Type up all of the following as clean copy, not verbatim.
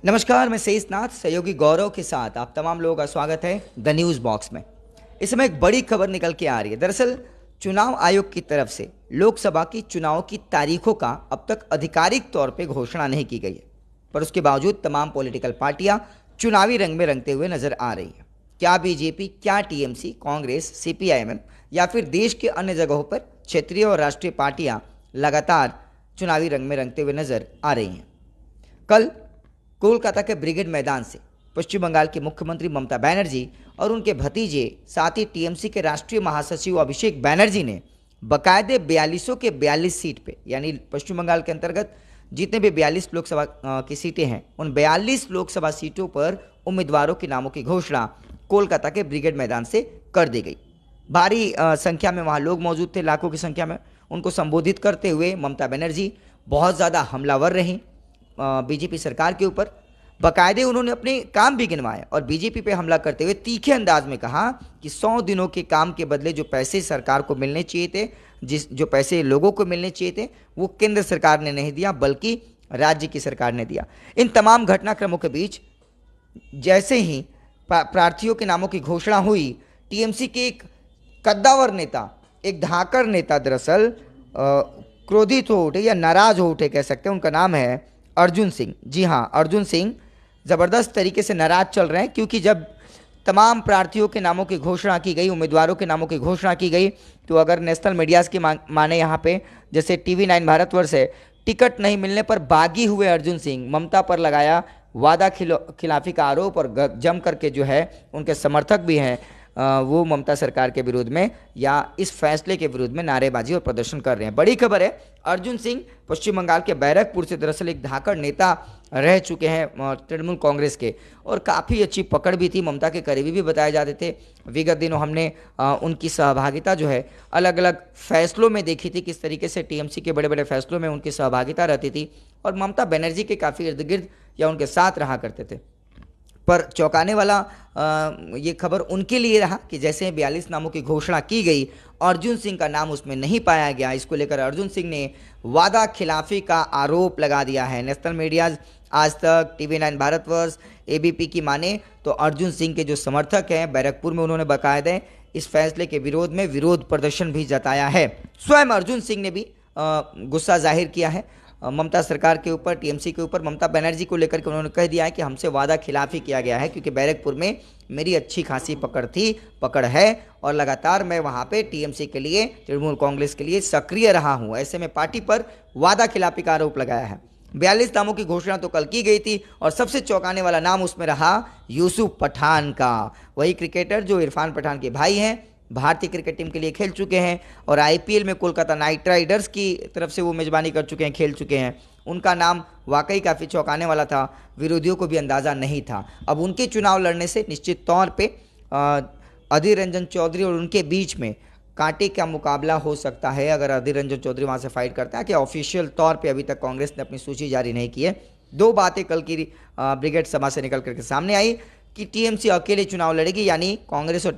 नमस्कार, मैं शेषनाथ सहयोगी गौरव के साथ आप तमाम लोगों का स्वागत है द न्यूज़ बॉक्स में। इस समय एक बड़ी खबर निकल के आ रही है। दरअसल चुनाव आयोग की तरफ से लोकसभा की चुनाव की तारीखों का अब तक आधिकारिक तौर पे घोषणा नहीं की गई है, पर उसके बावजूद तमाम पॉलिटिकल पार्टियां चुनावी रंग में रंगते हुए नजर आ रही है। क्या बीजेपी, क्या टीएमसी, कांग्रेस, सीपीआईएम या फिर देश के अन्य जगहों पर क्षेत्रीय और राष्ट्रीय पार्टियां लगातार चुनावी रंग में रंगते हुए नजर आ रही हैं। कल कोलकाता के ब्रिगेड मैदान से पश्चिम बंगाल के मुख्यमंत्री ममता बनर्जी और उनके भतीजे साथ ही टीएमसी के राष्ट्रीय महासचिव अभिषेक बनर्जी ने बकायदे 42 के 42 सीट पे, यानी पश्चिम बंगाल के अंतर्गत जितने भी 42 लोकसभा की सीटें हैं, उन 42 लोकसभा सीटों पर उम्मीदवारों के नामों की घोषणा कोलकाता के ब्रिगेड मैदान से कर दी गई। भारी संख्या में वहाँ लोग मौजूद थे, लाखों की संख्या में। उनको संबोधित करते हुए ममता बनर्जी बहुत ज़्यादा हमलावर रहीं बीजेपी सरकार के ऊपर। बाकायदे उन्होंने अपने काम भी गिनवाए और बीजेपी पे हमला करते हुए तीखे अंदाज में कहा कि 100 दिनों के काम के बदले जो पैसे सरकार को मिलने चाहिए थे, जो पैसे लोगों को मिलने चाहिए थे, वो केंद्र सरकार ने नहीं दिया बल्कि राज्य की सरकार ने दिया। इन तमाम घटनाक्रमों के बीच जैसे ही प्रार्थियों के नामों की घोषणा हुई, टीएमसी के एक कद्दावर नेता, एक धाकड़ नेता दरअसल क्रोधित हो उठे या नाराज हो उठे, कह सकते हैं। उनका नाम है अर्जुन सिंह। जी हाँ, अर्जुन सिंह ज़बरदस्त तरीके से नाराज चल रहे हैं, क्योंकि जब तमाम प्रार्थियों के नामों की घोषणा की गई, उम्मीदवारों के नामों की घोषणा की गई, तो अगर नेशनल मीडियाज़ की माने यहाँ पे जैसे TV9 भारतवर्ष है, टिकट नहीं मिलने पर बागी हुए अर्जुन सिंह ममता पर लगाया वादा खिलाफी का आरोप और जम करके जो है उनके समर्थक भी हैं वो ममता सरकार के विरोध में या इस फैसले के विरोध में नारेबाजी और प्रदर्शन कर रहे हैं। बड़ी खबर है, अर्जुन सिंह पश्चिम बंगाल के बैरकपुर से दरअसल एक धाकड़ नेता रह चुके हैं तृणमूल कांग्रेस के, और काफ़ी अच्छी पकड़ भी थी, ममता के करीबी भी बताए जाते थे। विगत दिनों हमने उनकी सहभागिता जो है अलग अलग फैसलों में देखी थी, किस तरीके से टीएमसी के बड़े बड़े फैसलों में उनकी सहभागिता रहती थी और ममता बनर्जी के काफ़ी इर्द गिर्द या उनके साथ रहा करते थे। पर चौंकाने वाला ये खबर उनके लिए रहा कि जैसे 42 नामों की घोषणा की गई, अर्जुन सिंह का नाम उसमें नहीं पाया गया। इसको लेकर अर्जुन सिंह ने वादा खिलाफी का आरोप लगा दिया है। नेशनल मीडियाज, आज तक, TV9 भारतवर्ष, ABP की माने तो अर्जुन सिंह के जो समर्थक हैं बैरकपुर में, उन्होंने बाकायदे इस फैसले के विरोध में विरोध प्रदर्शन भी जताया है। स्वयं अर्जुन सिंह ने भी गुस्सा जाहिर किया है ममता सरकार के ऊपर, टीएमसी के ऊपर। ममता बनर्जी को लेकर के उन्होंने कह दिया है कि हमसे वादा खिलाफी किया गया है, क्योंकि बैरकपुर में मेरी अच्छी खासी पकड़ है और लगातार मैं वहां पे टीएमसी के लिए, तृणमूल कांग्रेस के लिए सक्रिय रहा हूं। ऐसे में पार्टी पर वादा खिलाफी का आरोप लगाया है। 42 नामों की घोषणा तो कल की गई थी और सबसे चौंकाने वाला नाम उसमें रहा यूसुफ पठान का। वही क्रिकेटर जो इरफान पठान के भाई हैं, भारतीय क्रिकेट टीम के लिए खेल चुके हैं और आईपीएल में कोलकाता नाइट राइडर्स की तरफ से वो मेज़बानी कर चुके हैं, खेल चुके हैं। उनका नाम वाकई काफ़ी चौंकाने वाला था, विरोधियों को भी अंदाज़ा नहीं था। अब उनके चुनाव लड़ने से निश्चित तौर पे अधीर रंजन चौधरी और उनके बीच में कांटे का मुकाबला हो सकता है, अगर अधीर रंजन चौधरी वहाँ से फाइट करता है। कि ऑफिशियल तौर पर अभी तक कांग्रेस ने अपनी सूची जारी नहीं की है। दो बातें कल की ब्रिगेड सभा से निकल करके सामने आई कि टीएमसी अकेले चुनाव लड़ेगी, यानी कांग्रेस और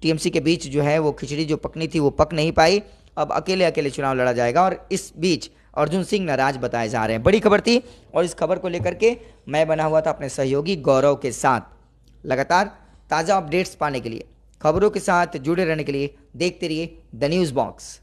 टीएमसी के बीच जो है वो खिचड़ी जो पकनी थी वो पक नहीं पाई। अब अकेले चुनाव लड़ा जाएगा और इस बीच अर्जुन सिंह नाराज बताए जा रहे हैं। बड़ी खबर थी और इस खबर को लेकर के मैं बना हुआ था अपने सहयोगी गौरव के साथ। लगातार ताज़ा अपडेट्स पाने के लिए, खबरों के साथ जुड़े रहने के लिए देखते रहिए द न्यूज़ बॉक्स।